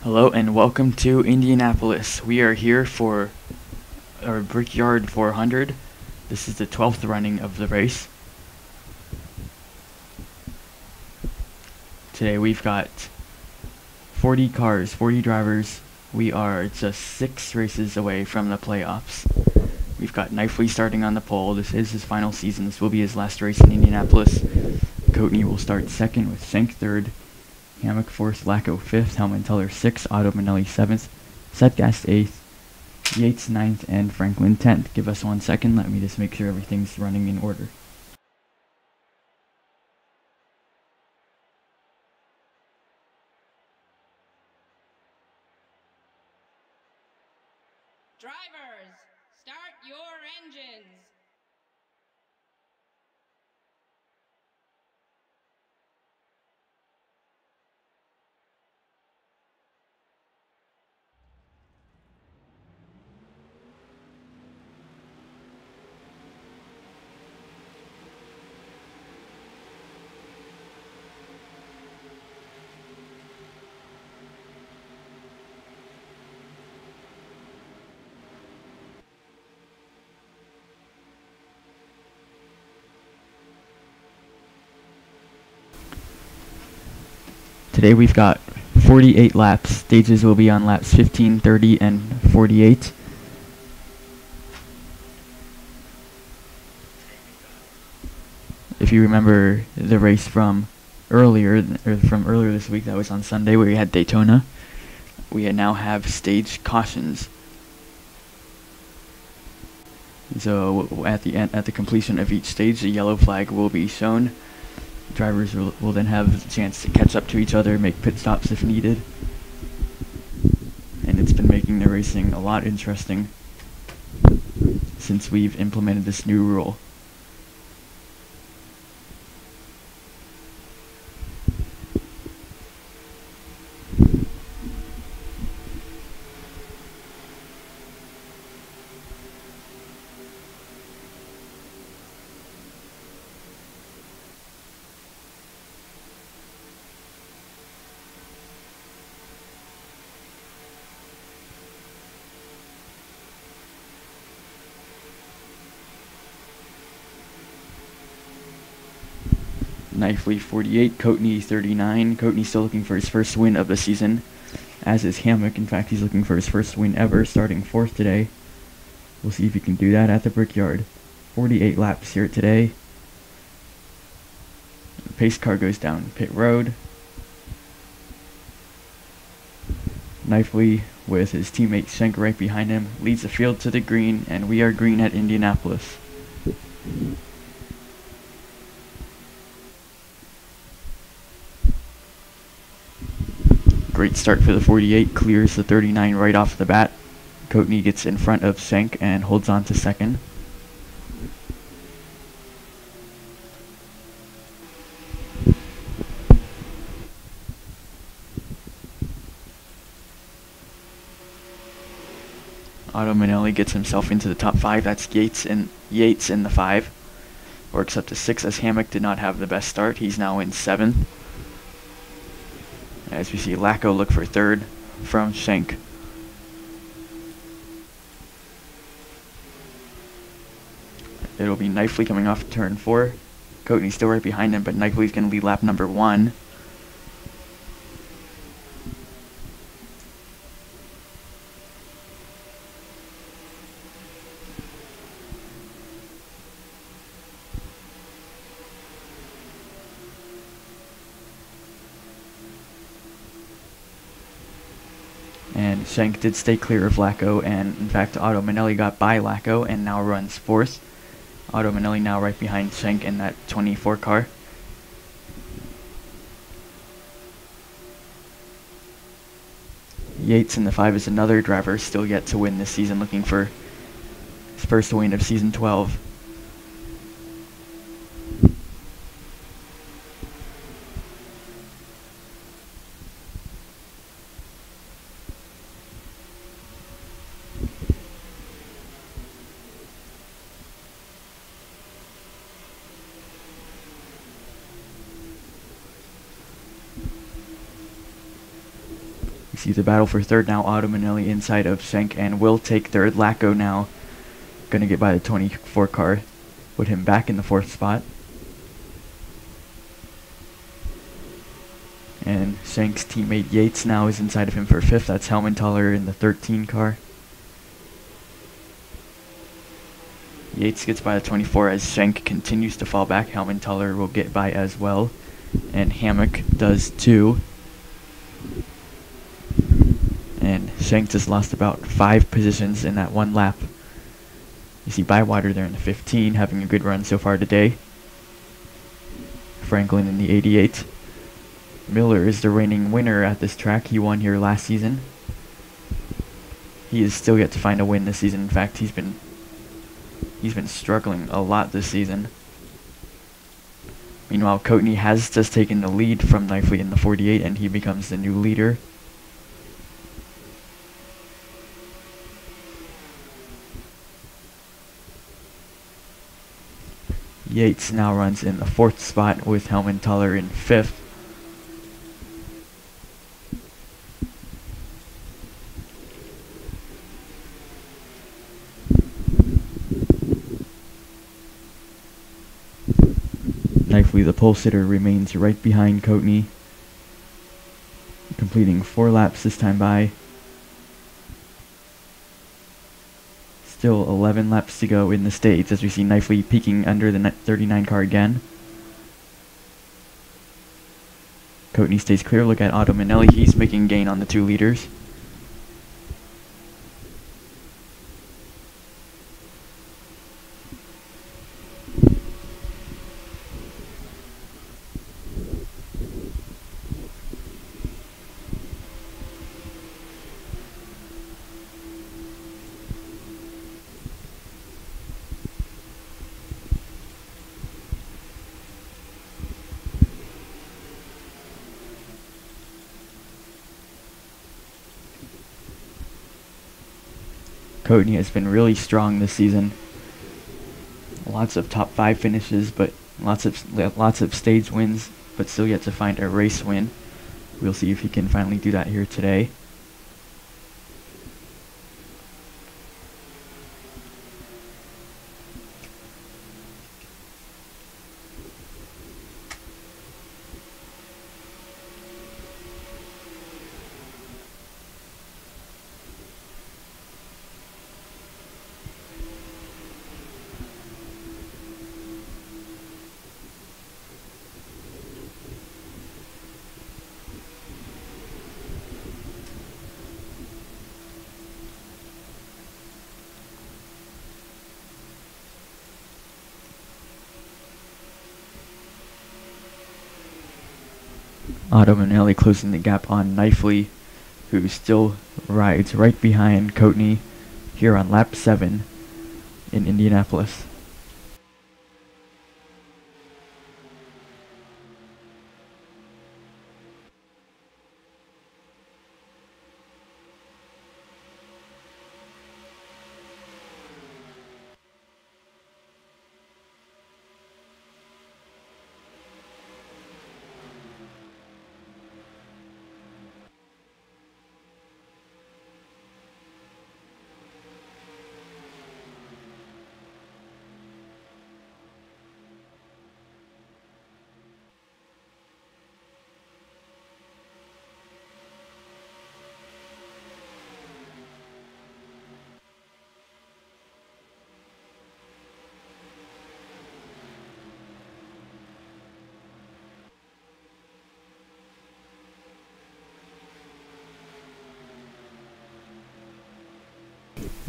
Hello and welcome to Indianapolis. We are here for our Brickyard 400. This is the 12th running of the race. Today we've got 40 cars, 40 drivers. We are just 6 races away from the playoffs. We've got Knifely starting on the pole. This is his final season. This will be his last race in Indianapolis. Coatney will start second with Schenk third. Hammock 4th, Lacko 5th, Hellman Teller 6th, Otto Manelli 7th, Setgast 8th, Yates 9th, and Franklin 10th. Give us 1 second, let me just make sure everything's running in order. Drivers, start your engines. Today we've got 48 laps. Stages will be on laps 15, 30, and 48. If you remember the race from earlier this week, that was on Sunday where we had Daytona, we now have stage cautions. So at the completion of each stage, the yellow flag will be shown. Drivers will then have the chance to catch up to each other, make pit stops if needed. And it's been making the racing a lot interesting since we've implemented this new rule. Knifely 48, Coatney 39. Coatney still looking for his first win of the season, as is Hammock. In fact, he's looking for his first win ever, starting 4th today. We'll see if he can do that at the Brickyard. 48 laps here today. The pace car goes down pit road. Knifely, with his teammate Schenk right behind him, leads the field to the green, and we are green at Indianapolis. Great start for the 48, clears the 39 right off the bat. Coatney gets in front of Schenk and holds on to second. Otto Manelli gets himself into the top 5. That's Yates in the 5. Works up to 6 as Hammock did not have the best start. He's now in 7th. As we see Lacko look for 3rd from Schenk. It'll be Knifely coming off turn 4. Coatney's still right behind him, but Knifely's going to lead lap number 1. And Schenk did stay clear of Lacko, and in fact Otto Manelli got by Lacko and now runs 4th. Otto Manelli now right behind Schenk in that 24 car. Yates in the 5 is another driver still yet to win this season, looking for his first win of season 12. See the battle for third now. Otto Manelli inside of Schenk and will take third. Lacko now going to get by the 24 car. Put him back in the 4th spot. And Schenk's teammate Yates now is inside of him for 5th. That's Helmenthaler in the 13 car. Yates gets by the 24 as Schenk continues to fall back. Helmenthaler will get by as well. And Hammock does too. And Schenk just lost about 5 positions in that one lap. You see Bywater there in the 15, having a good run so far today. Franklin in the 88. Miller is the reigning winner at this track. He won here last season. He is still yet to find a win this season. In fact, he's been struggling a lot this season. Meanwhile, Coatney has just taken the lead from Knifley in the 48, and he becomes the new leader. Yates now runs in the 4th spot with Helmenthaler in 5th. Knifley, the pole sitter, remains right behind Coatney, completing 4 laps this time by. Still 11 laps to go in the States as we see Knifley peeking under the 39 car again. Coatney stays clear. Look at Otto Manelli. He's making gain on the 2 leaders. Coatney has been really strong this season. Lots of top 5 finishes, but lots of stage wins, but still yet to find a race win. We'll see if he can finally do that here today. Otto Manelli closing the gap on Knifley, who still rides right behind Coatney here on lap 7 in Indianapolis.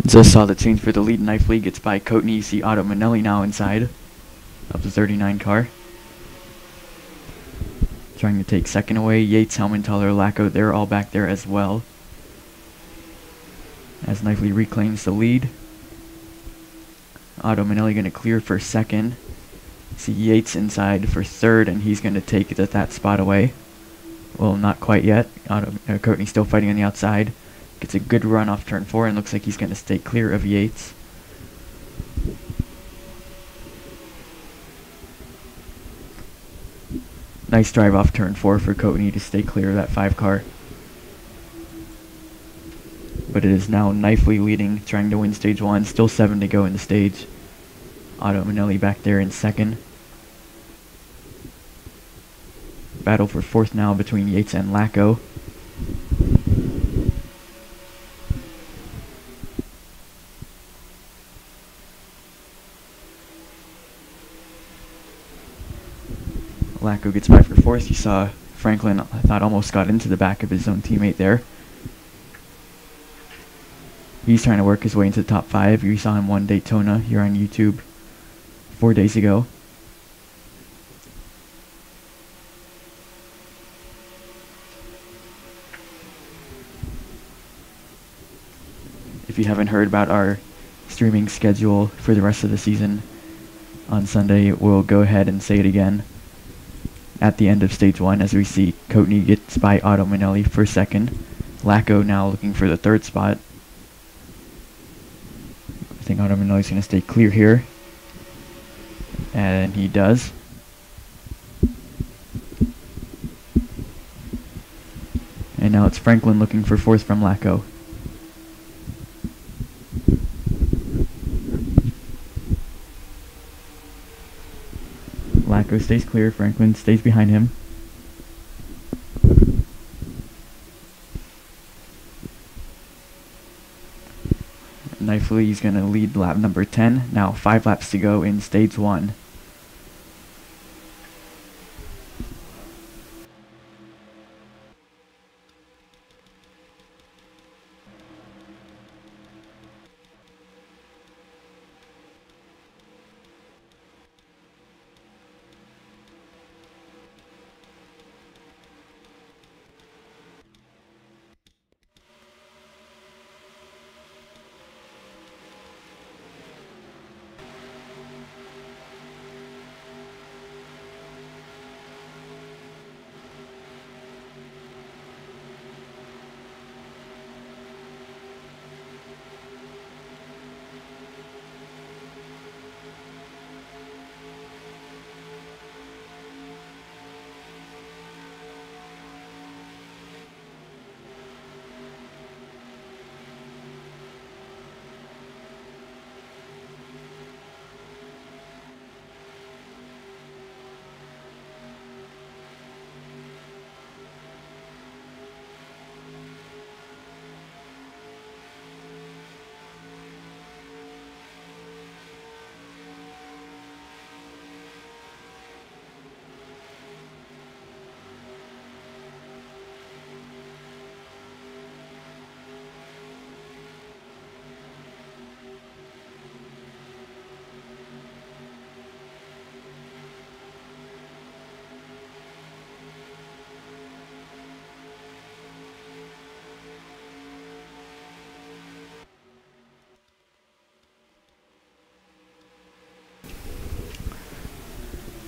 Just saw the change for the lead. Knifley gets by Coatney. You see Otto Manelli now inside of the 39 car. Trying to take second away. Yates, Helmenthaler, Lacko, they're all back there as well. As Knifley reclaims the lead. Otto Manelli going to clear for second. See Yates inside for third, and he's going to take that spot away. Well, not quite yet. Coatney still fighting on the outside. Gets a good run off turn 4 and looks like he's going to stay clear of Yates. Nice drive off turn 4 for Coatney to stay clear of that 5 car. but it is now Knifely leading, trying to win stage 1. Still 7 to go in the stage. Otto Manelli back there in second. Battle for fourth now between Yates and Lacko. Lacko gets by for fourth. You saw Franklin, I thought, almost got into the back of his own teammate there. He's trying to work his way into the top 5. You saw him won Daytona here on YouTube 4 days ago. If you haven't heard about our streaming schedule for the rest of the season, on Sunday we'll go ahead and say it again. At the end of stage 1, as we see Coatney gets by Otto Manelli for second. Lacko now looking for the third spot. I think Otto Manelli's going to stay clear here. And he does. And now it's Franklin looking for fourth from Lacko. Lacko stays clear, Franklin stays behind him. Knifely is going to lead lap number 10. Now 5 laps to go in stage 1.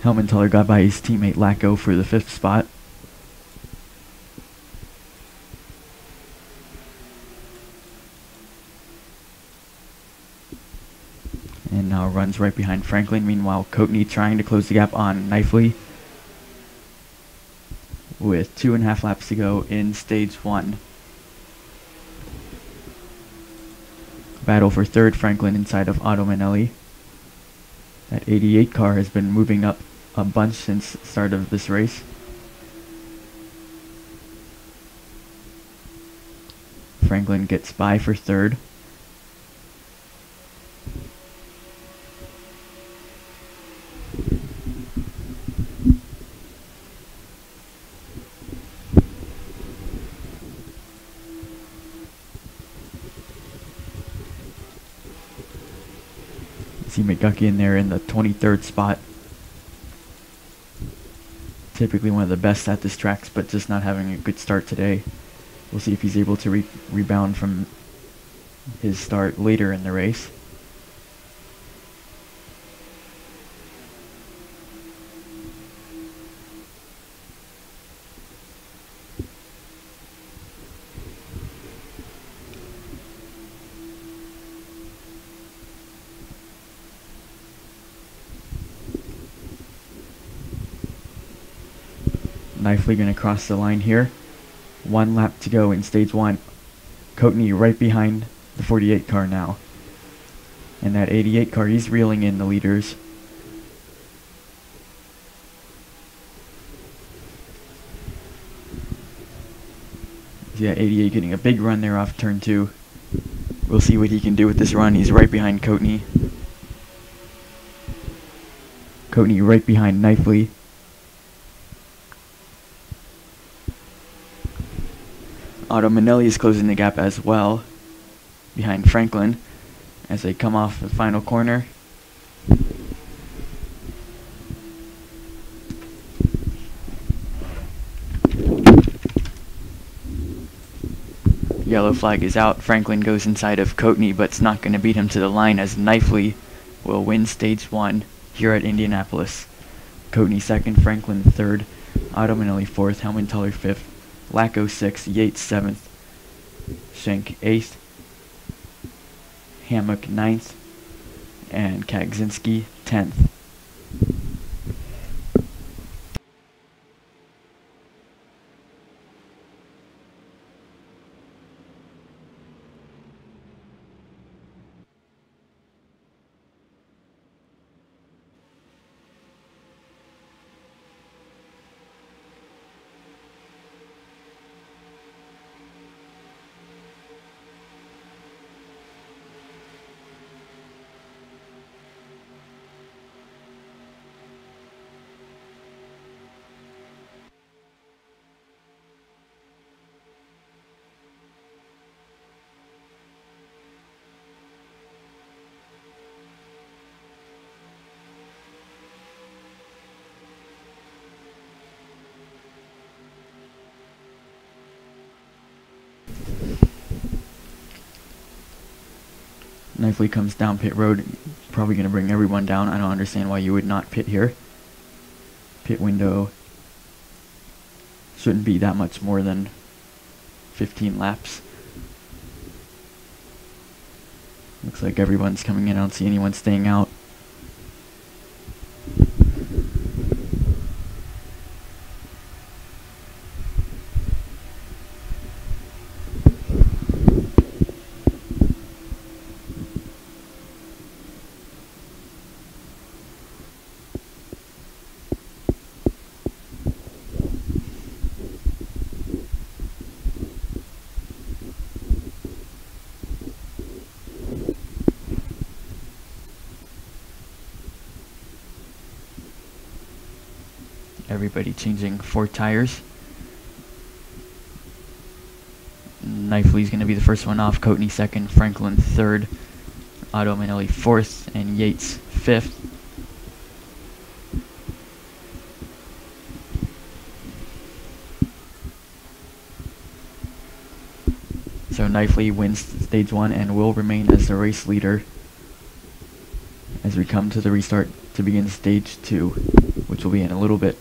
Helmenthaler got by his teammate Lacko for the 5th spot. And now runs right behind Franklin. Meanwhile, Coatney trying to close the gap on Knifely with 2.5 laps to go in stage 1. Battle for third, Franklin inside of Otto Manelli. That 88 car has been moving up a bunch since the start of this race. Franklin gets by for third. See McGucky in there in the 23rd spot. Typically one of the best at this track, but just not having a good start today. We'll see if he's able to rebound from his start later in the race. Knifely going to cross the line here. 1 lap to go in stage 1. Coatney right behind the 48 car now. And that 88 car, he's reeling in the leaders. Yeah, 88 getting a big run there off turn 2. We'll see what he can do with this run. He's right behind Coatney. Coatney right behind Knifely. Otto Manelli is closing the gap as well, behind Franklin, as they come off the final corner. Yellow flag is out. Franklin goes inside of Coatney, but it's not going to beat him to the line, as Knifely will win stage 1 here at Indianapolis. Coatney second, Franklin third, Otto Manelli fourth, Helmentaler fifth, Lacko sixth, Yates seventh, Schenk eighth, Hammock ninth, and Kagzinski 10th. Knifely comes down pit road, probably going to bring everyone down. I don't understand why you would not pit here. Pit window shouldn't be that much more than 15 laps. Looks like everyone's coming in. I don't see anyone staying out. Everybody changing 4 tires. Knifely's going to be the first one off, Coatney second, Franklin third, Otto Manelli fourth, and Yates fifth. So Knifely wins stage 1 and will remain as the race leader as we come to the restart to begin stage 2, which will be in a little bit.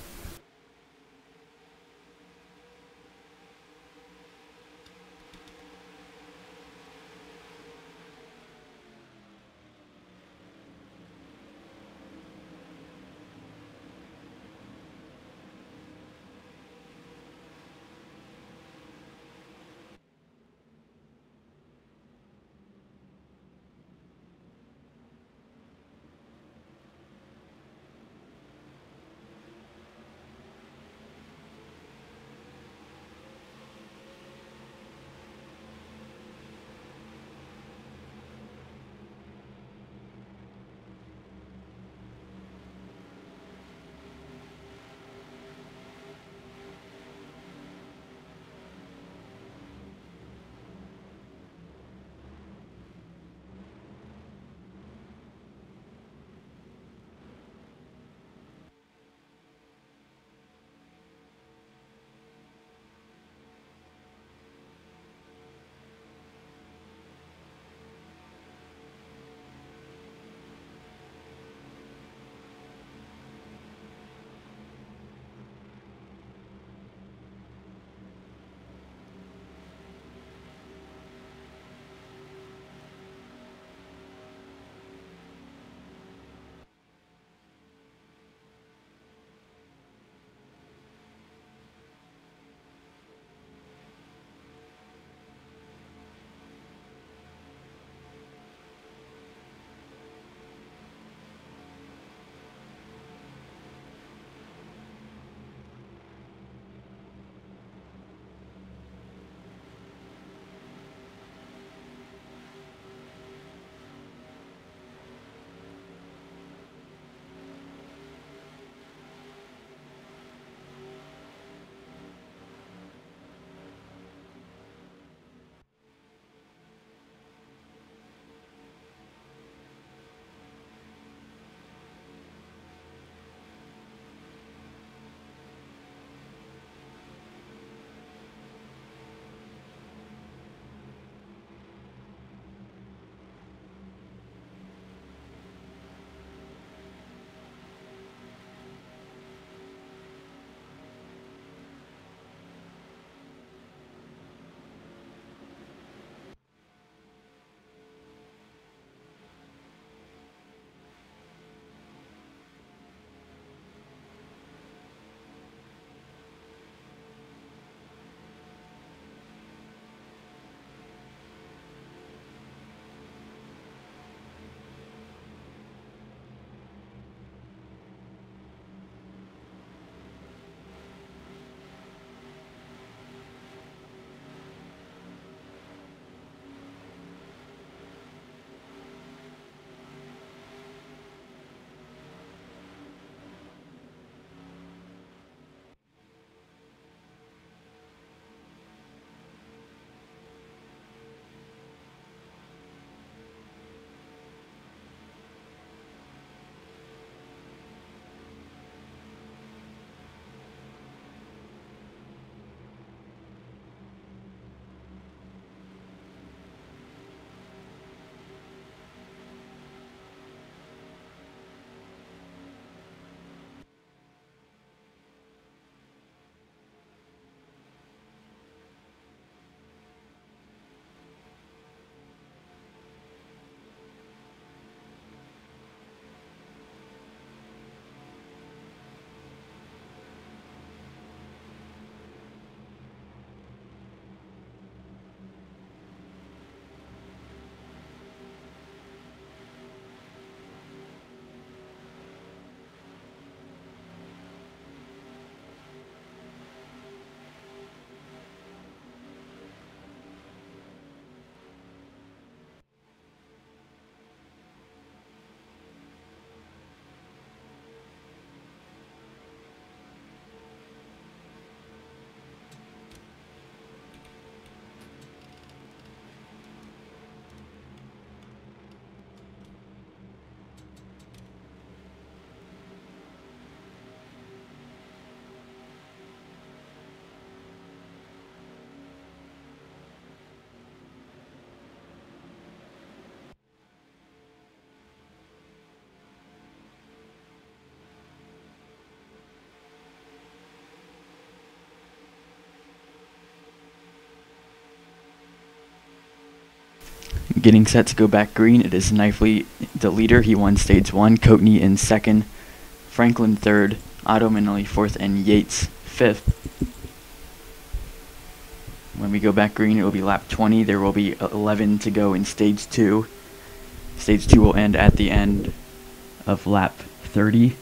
Getting set to go back green, it is Knifely the leader. He won stage 1, Coatney in 2nd, Franklin 3rd, Otto Manelli 4th, and Yates 5th. When we go back green, it will be lap 20. There will be 11 to go in stage 2. Stage 2 will end at the end of lap 30.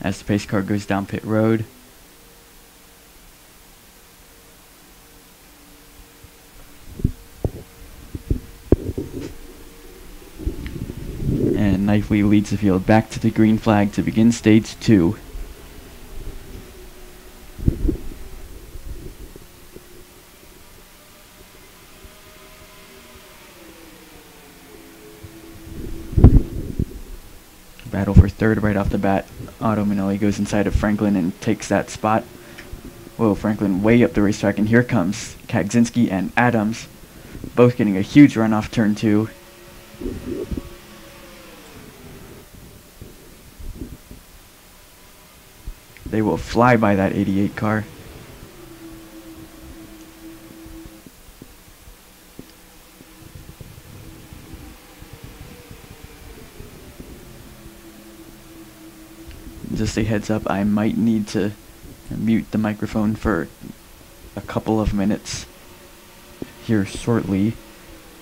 As the pace car goes down pit road. And Knifely leads the field back to the green flag to begin stage 2. Battle for 3rd right off the bat. Otto Manelli goes inside of Franklin and takes that spot. Whoa, Franklin way up the racetrack, and here comes Kagzinski and Adams, both getting a huge run off turn 2. They will fly by that 88 car. Just a heads up, I might need to mute the microphone for a couple of minutes here shortly.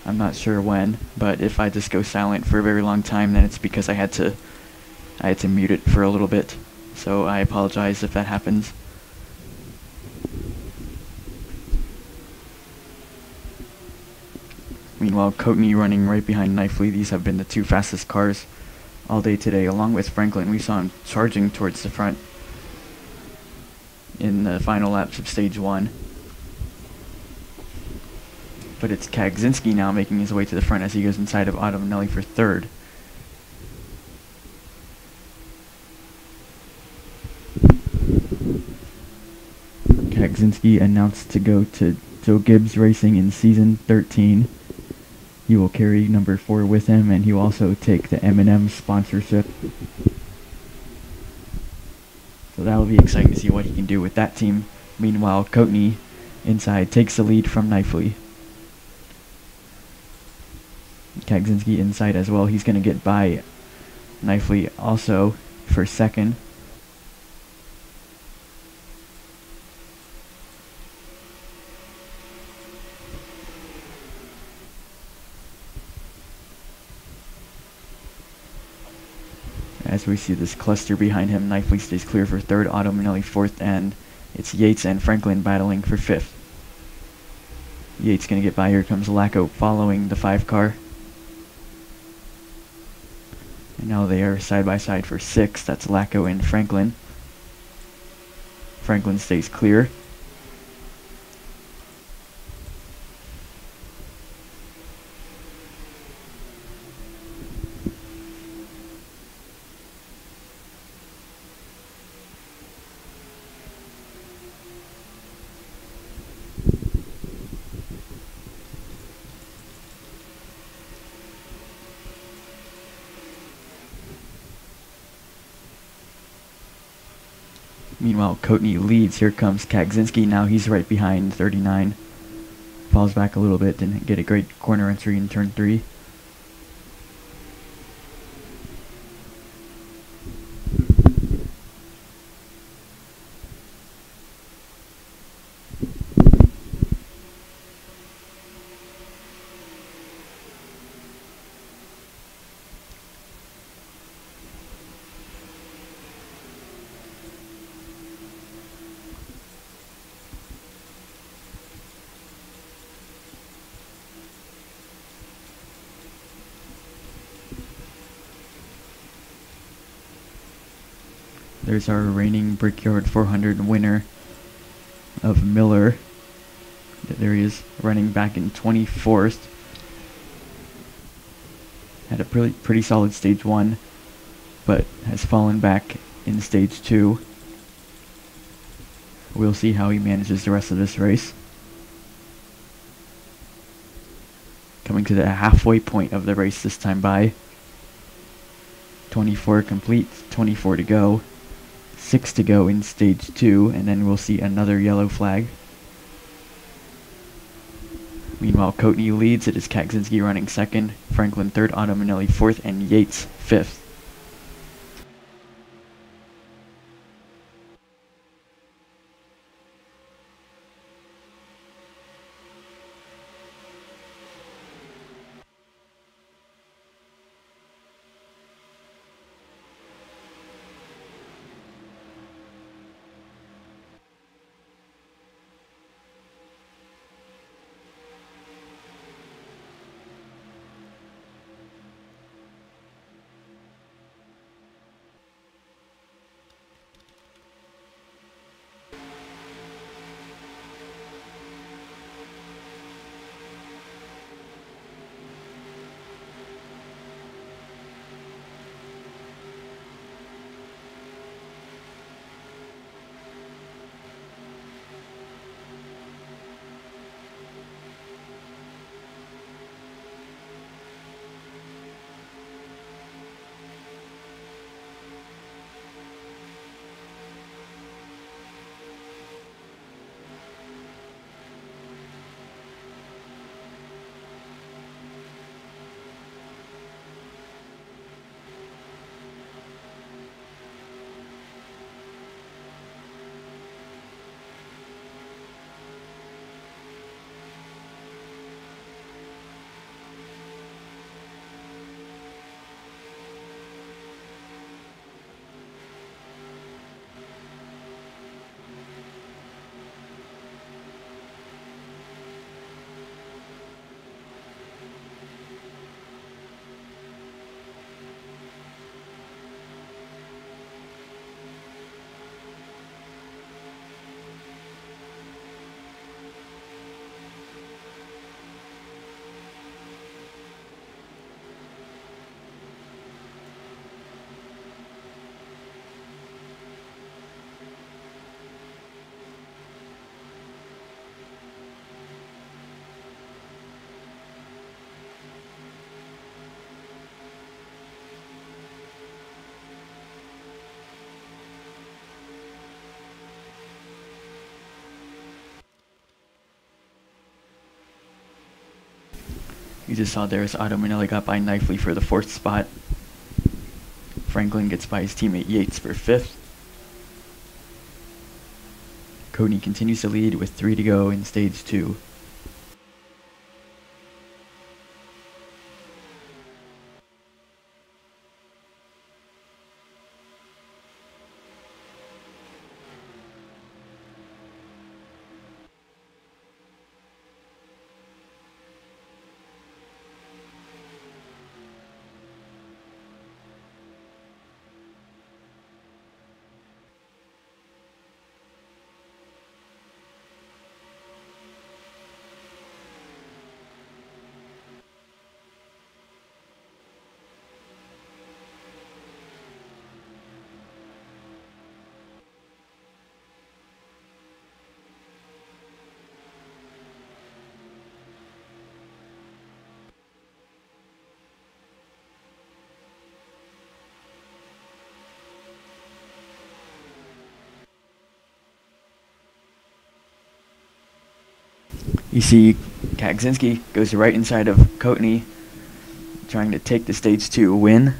I'm not sure when, but if I just go silent for a very long time, then it's because I had to mute it for a little bit. So I apologize if that happens. Meanwhile, Coatney running right behind Knifely. These have been the 2 fastest cars all day today, along with Franklin. We saw him charging towards the front in the final laps of stage 1. But it's Kagzinski now making his way to the front as he goes inside of Otto Manelli for 3rd. Kagzinski announced to go to Joe Gibbs Racing in season 13. He will carry number 4 with him, and he will also take the M&M sponsorship. So that will be exciting to see what he can do with that team. Meanwhile, Coatney inside takes the lead from Knifely. Kagzinski inside as well. He's going to get by Knifely also for 2nd. As we see this cluster behind him, Knifely stays clear for 3rd, Otto Manelli 4th, and it's Yates and Franklin battling for 5th. Yates going to get by. Here comes Lacko following the 5 car. And now they are side by side for 6th. That's Lacko and Franklin. Franklin stays clear. Meanwhile, Coatney leads. Here comes Kagzinski. Now he's right behind 39. Falls back a little bit, didn't get a great corner entry in turn 3. There's our reigning Brickyard 400 winner of Miller. There he is, running back in 24th. Had a pretty solid stage 1, but has fallen back in stage 2. We'll see how he manages the rest of this race. Coming to the halfway point of the race this time by. 24 complete, 24 to go. 6 to go in stage 2, and then we'll see another yellow flag. Meanwhile, Coatney leads. It is Kaczynski running second, Franklin third, Autumnelli fourth, and Yates fifth. You just saw there as Autumnelli got by Knifley for the 4th spot. Franklin gets by his teammate Yates for 5th. Coatney continues to lead with 3 to go in stage 2. You see Kaczynski goes right inside of Coatney, trying to take the stage 2 win.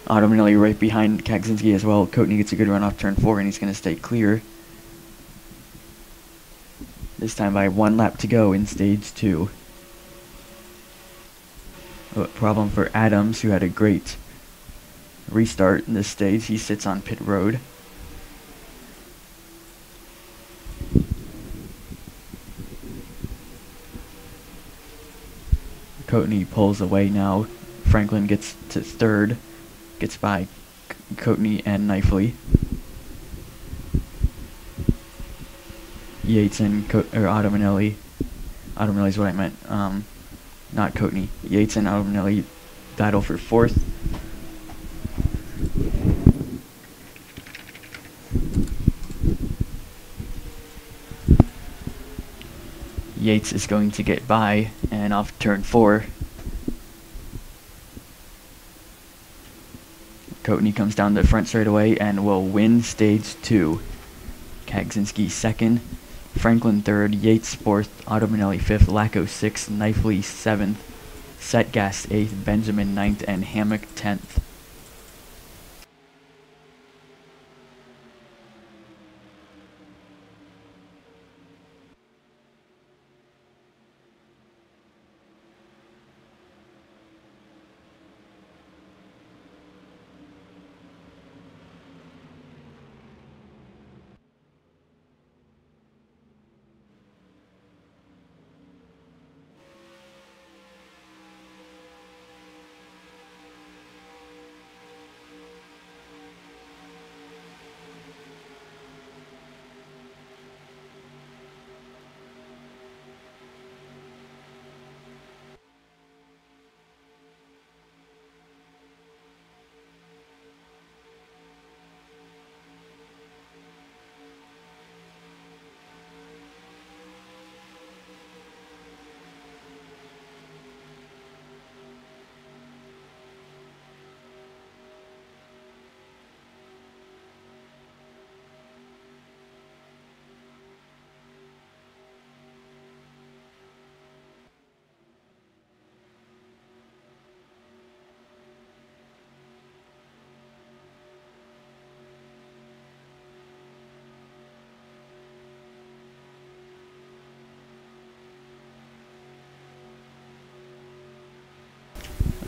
Autumnelli right behind Kaczynski as well. Coatney gets a good run off turn 4 and he's going to stay clear. This time by 1 lap to go in stage 2. A problem for Adams, who had a great restart in this stage. He sits on pit road. Coatney pulls away now. Franklin gets to 3rd. Gets by Coatney and Knifley. Yates and Autumnelli. Autumnelli's what I meant. Not Coatney. Yates and Autumnelli battle for 4th. Yates is going to get by and off turn 4. Coatney comes down the front straight away and will win stage 2. Kagzinski 2nd, Franklin 3rd, Yates 4th, Autominelli 5th, Lacko 6th, Knifley 7th, Setgast 8th, Benjamin 9th, and Hammock 10th.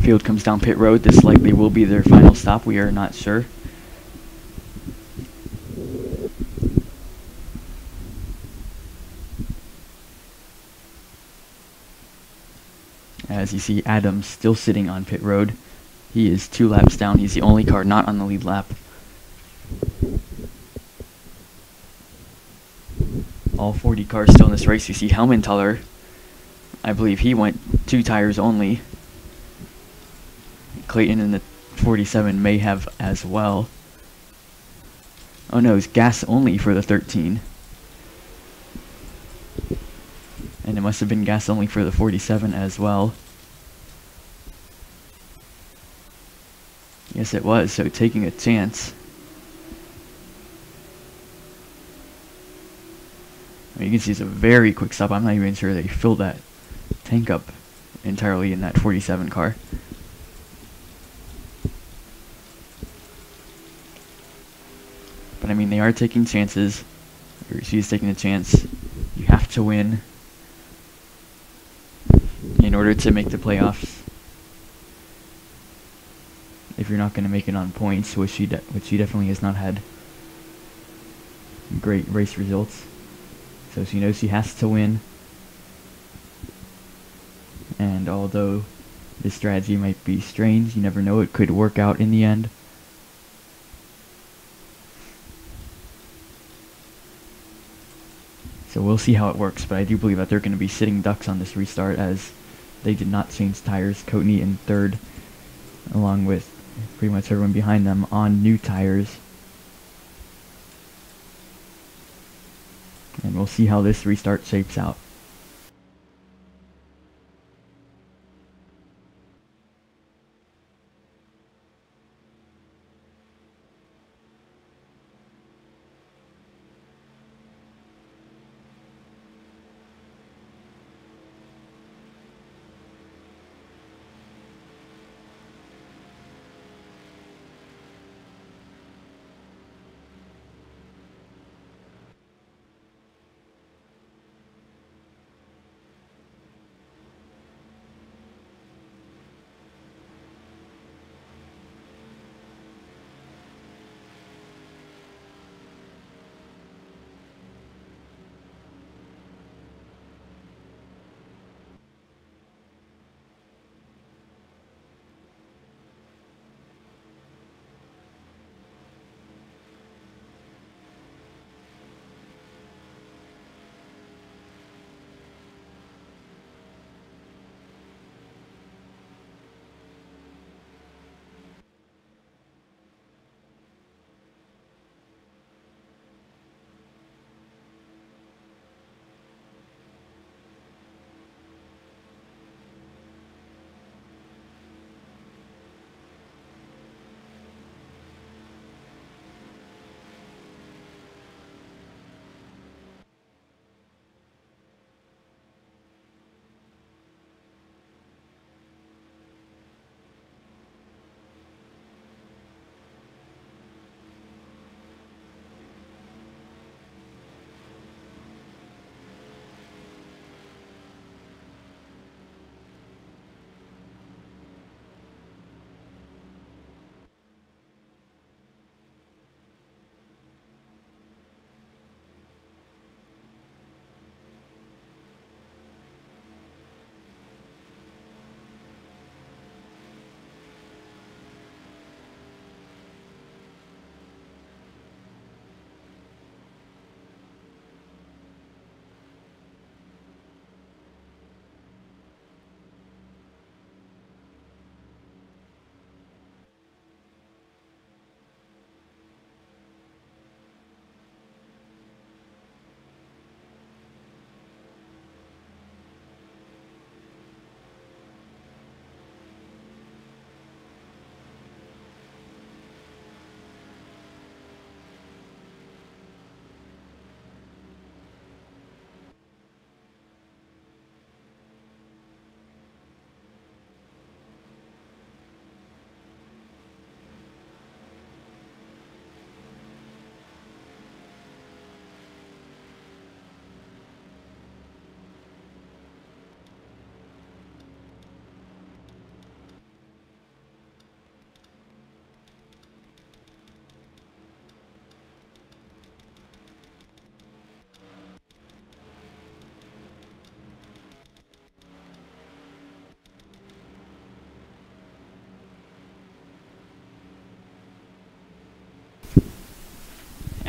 Field comes down pit road. This likely will be their final stop. We are not sure. As you see, Adams still sitting on pit road. He is 2 laps down. He's the only car not on the lead lap. All 40 cars still in this race. You see Helmenthaler. I believe he went 2 tires only. Clayton in the 47 may have as well. Oh no, it's gas only for the 13. And it must have been gas only for the 47 as well. Yes, it was, so taking a chance. I mean, you can see it's a very quick stop. I'm not even sure they filled that tank up entirely in that 47 car. But I mean, they are taking chances. Or she's taking a chance. You have to win in order to make the playoffs. If you're not going to make it on points, which she definitely has not had great race results. So she knows she has to win. And although this strategy might be strange, you never know, it could work out in the end. So we'll see how it works, but I do believe that they're going to be sitting ducks on this restart, as they did not change tires. Coatney in 3rd, along with pretty much everyone behind them on new tires. And we'll see how this restart shapes out.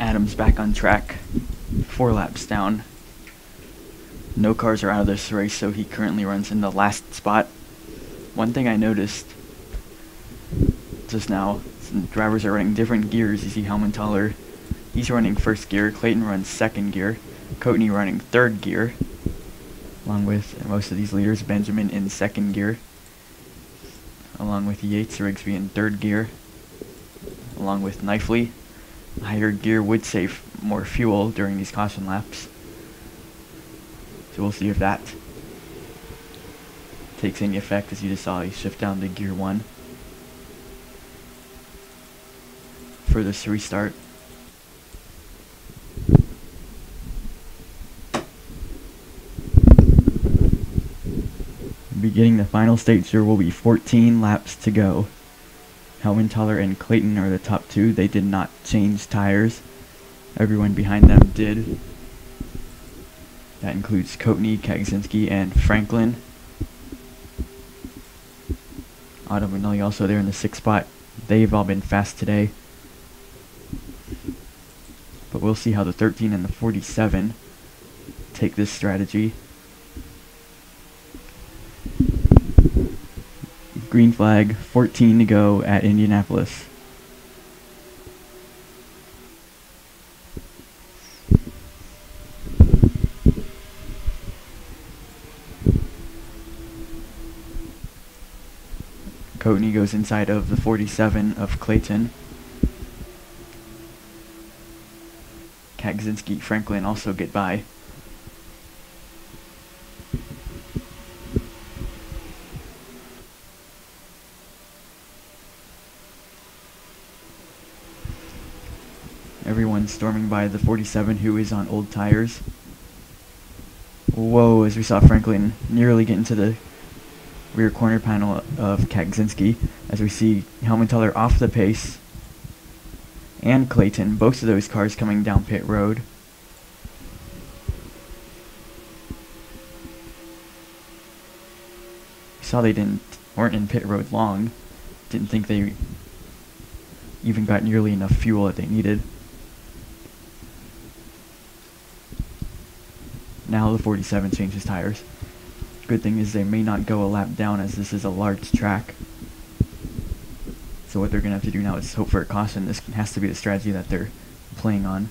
Adams back on track, 4 laps down. No cars are out of this race, so he currently runs in the last spot. One thing I noticed just now, drivers are running different gears. You see Helmentaler, he's running first gear, Clayton runs second gear, Coatney running third gear, along with most of these leaders, Benjamin in second gear, along with Yates, Rigsby in third gear, along with Knifley. A higher gear would save more fuel during these caution laps. So we'll see if that takes any effect. As you just saw, he shift down to gear 1 for this restart. Beginning the final stage, there will be 14 laps to go. Helmentaler and Clayton are the top 2. They did not change tires. Everyone behind them did. That includes Coatney, Kaczynski, and Franklin. Otto Manelli also there in the 6th spot. They've all been fast today. But we'll see how the 13 and the 47 take this strategy. Green flag, 14 to go at Indianapolis. Coatney goes inside of the 47 of Clayton. Kaczynski, Franklin also get by. Everyone's storming by the 47, who is on old tires. Whoa, as we saw Franklin nearly get into the rear corner panel of Kaczynski, as we see Helmentaler off the pace, and Clayton, both of those cars coming down pit road. We saw they weren't in pit road long. Didn't think they even got nearly enough fuel that they needed. Now the 47 changes tires. Good thing is they may not go a lap down, as this is a large track. So what they're going to have to do now is hope for a caution. This has to be the strategy that they're playing on.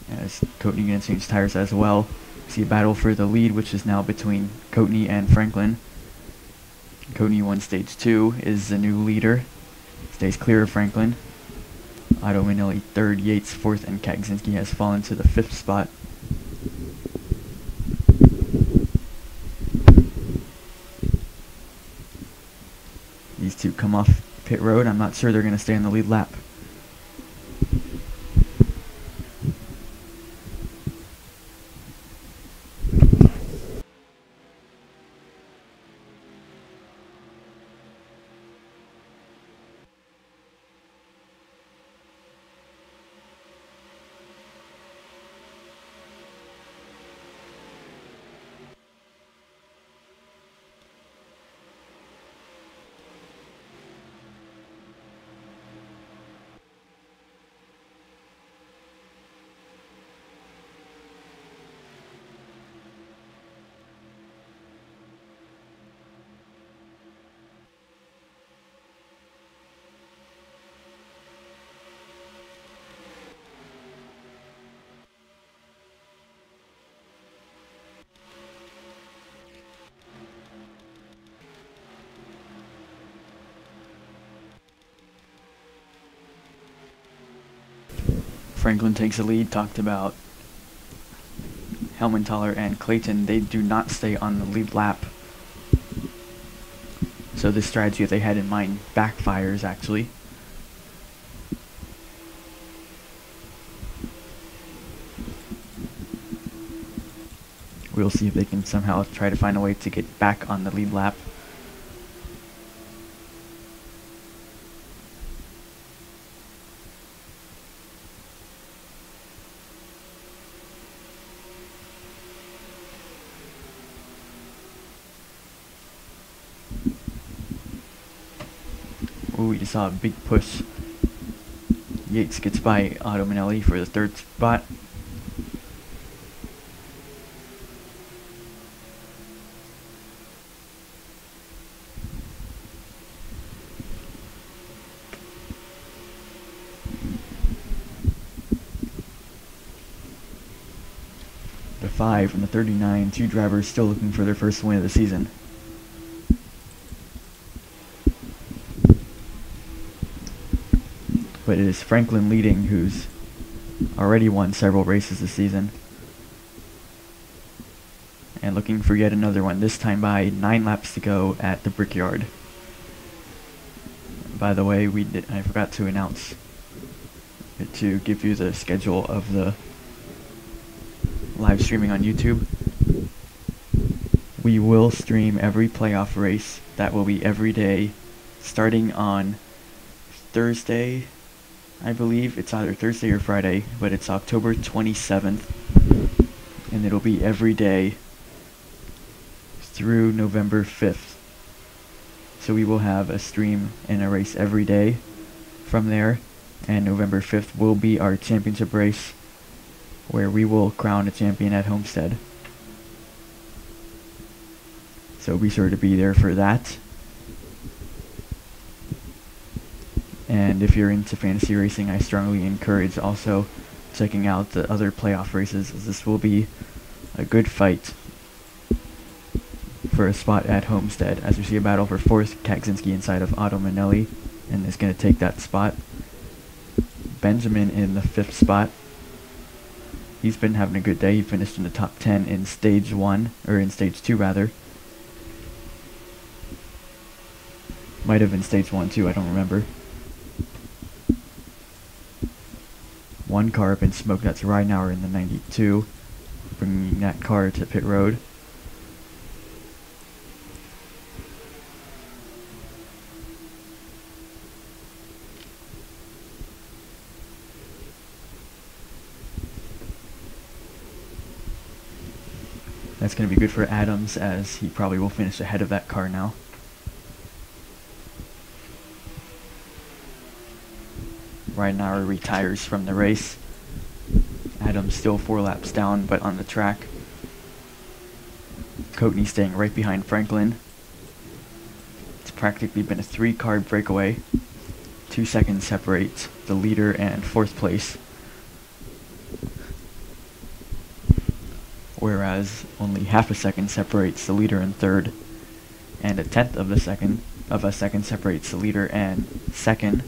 As Coatney going to change tires as well. See a battle for the lead, which is now between Coatney and Franklin. Coatney won stage 2, is the new leader. Stays clear of Franklin. Otto Manelli 3rd, Yates 4th, and Kaczynski has fallen to the 5th spot. These two come off pit road. I'm not sure they're going to stay in the lead lap. Franklin takes the lead. Talked about Helmentaler and Clayton. They do not stay on the lead lap. So this strategy that they had in mind backfires, actually. We'll see if they can somehow try to find a way to get back on the lead lap. Ooh, you saw a big push Yates gets by Otto Manelli for the third spot. The 5 and the 39, two drivers still looking for their first win of the season. But it is Franklin leading, who's already won several races this season. And looking for yet another one, this time by 9 laps to go at the Brickyard. By the way, I forgot to announce to give you the schedule of the live streaming on YouTube. We will stream every playoff race. That will be every day, starting on Thursday. I believe it's either Thursday or Friday, but it's October 27th, and it'll be every day through November 5th. So we will have a stream and a race every day from there, and November 5th will be our championship race, where we will crown a champion at Homestead. So be sure to be there for that. And if you're into fantasy racing, I strongly encourage also checking out the other playoff races, as this will be a good fight for a spot at Homestead, as we see a battle for 4th, Kaczynski inside of Otto Manelli, and is going to take that spot. Benjamin in the 5th spot. He's been having a good day. He finished in the top 10 in stage 1, or in stage 2 rather. Might have been stage 1 too, I don't remember. One car up in smoke, that's Reinauer in the 92, bringing that car to pit road. That's going to be good for Adams, as he probably will finish ahead of that car now. Reinauer retires from the race. Adams still 4 laps down, but on the track. Coatney staying right behind Franklin. It's practically been a 3-car breakaway. 2 seconds separate the leader and 4th place, whereas only half a second separates the leader and 3rd, and a 1/10 of a second separates the leader and 2nd.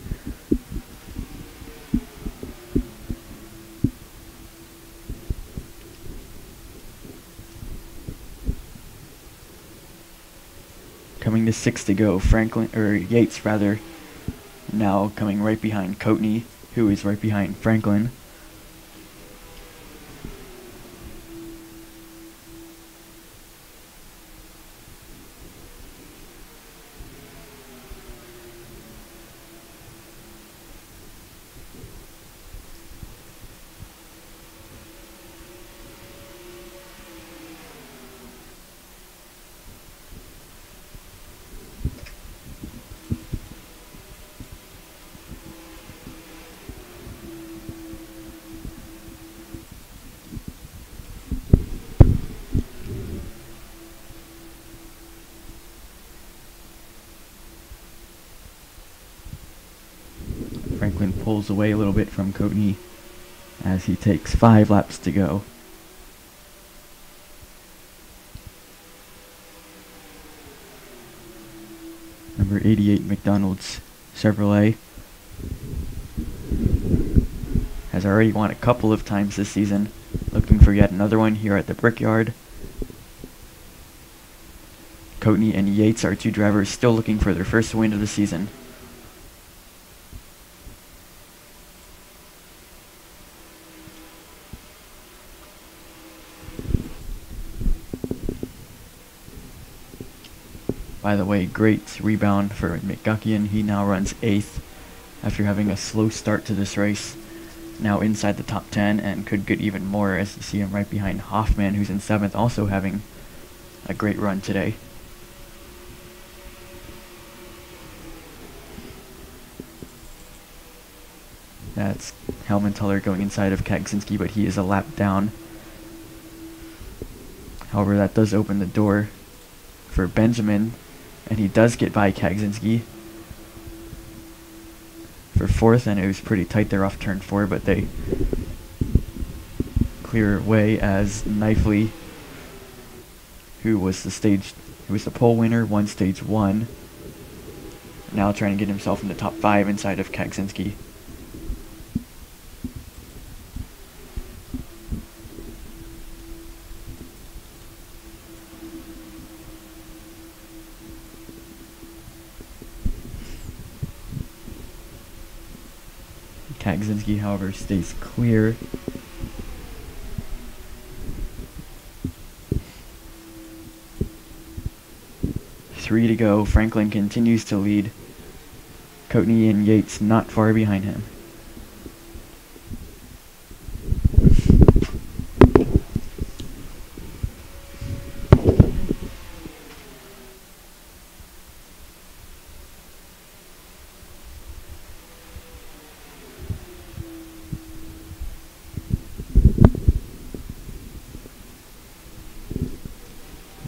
Coming to 6 to go, Yates rather, now coming right behind Coatney, who is right behind Franklin. Franklin pulls away a little bit from Coatney as he takes 5 laps to go. Number 88 McDonald's Chevrolet has already won a couple of times this season, looking for yet another one here at the Brickyard. Coatney and Yates are 2 drivers still looking for their first win of the season. By the way, great rebound for McGuckian. He now runs 8th after having a slow start to this race. Now inside the top 10 and could get even more, as you see him right behind Hoffman, who's in 7th, also having a great run today. That's Helmenthaler going inside of Kaczynski, but he is a lap down. However, that does open the door for Benjamin, and he does get by Kaczynski for fourth, and it was pretty tight there off turn 4, but they clear away as Knifley, who was the pole winner, won stage 1, now trying to get himself in the top 5 inside of Kaczynski. Kaczynski, however, stays clear. Three to go. Franklin continues to lead. Coatney and Yates not far behind him.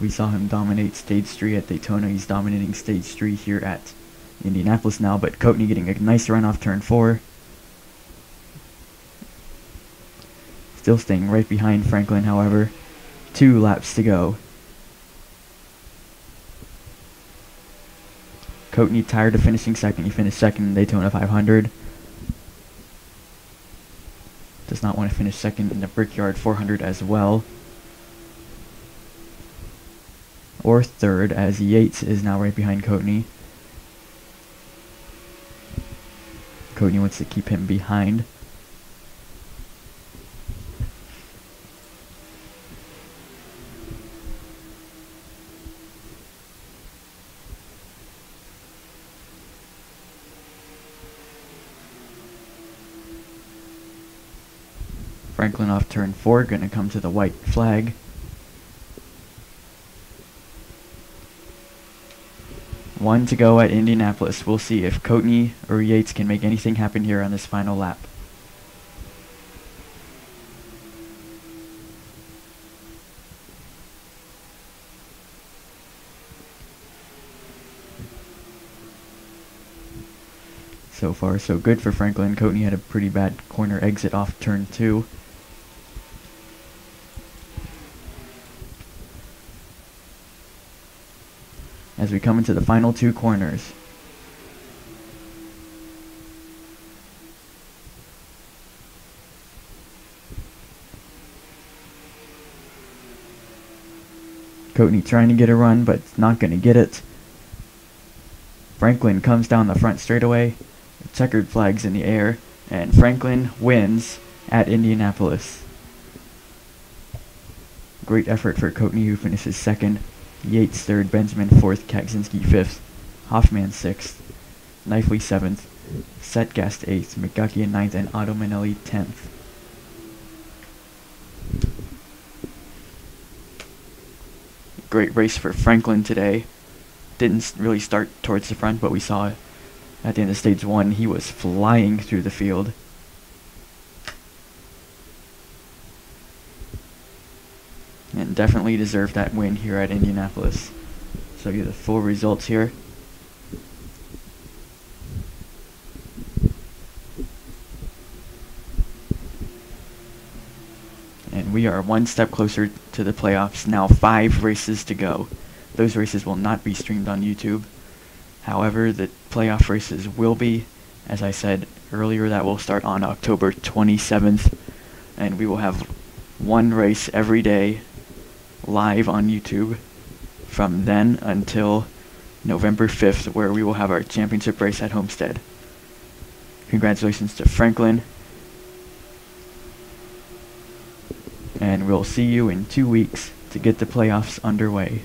We saw him dominate stage 3 at Daytona. He's dominating stage 3 here at Indianapolis now, but Coatney getting a nice run off turn 4. Still staying right behind Franklin, however. 2 laps to go. Coatney tired of finishing second. He finished second in Daytona 500. Does not want to finish second in the Brickyard 400 as well. Or third, as Yates is now right behind Coatney. Coatney wants to keep him behind. Franklin off turn 4, gonna come to the white flag. One to go at Indianapolis. We'll see if Coatney or Yates can make anything happen here on this final lap. So far, so good for Franklin. Coatney had a pretty bad corner exit off turn 2. As we come into the final 2 corners. Coatney trying to get a run, but not going to get it. Franklin comes down the front straightaway, checkered flags in the air, and Franklin wins at Indianapolis. Great effort for Coatney, who finishes second. Yates third, Benjamin fourth, Kaczynski fifth, Hoffman sixth, Knifley seventh, Setgast eighth, McGuckian ninth, and Otto Manelli 10th. Great race for Franklin today. Didn't really start towards the front, but we saw at the end of stage 1 he was flying through the field. And definitely deserved that win here at Indianapolis. So you the full results here. And we are one step closer to the playoffs. Now 5 races to go. Those races will not be streamed on YouTube. However, the playoff races will be. As I said earlier, that will start on October 27th. And we will have one race every day live on YouTube from then until November 5th, where we will have our championship race at Homestead. Congratulations to Franklin. And we'll see you in 2 weeks to get the playoffs underway.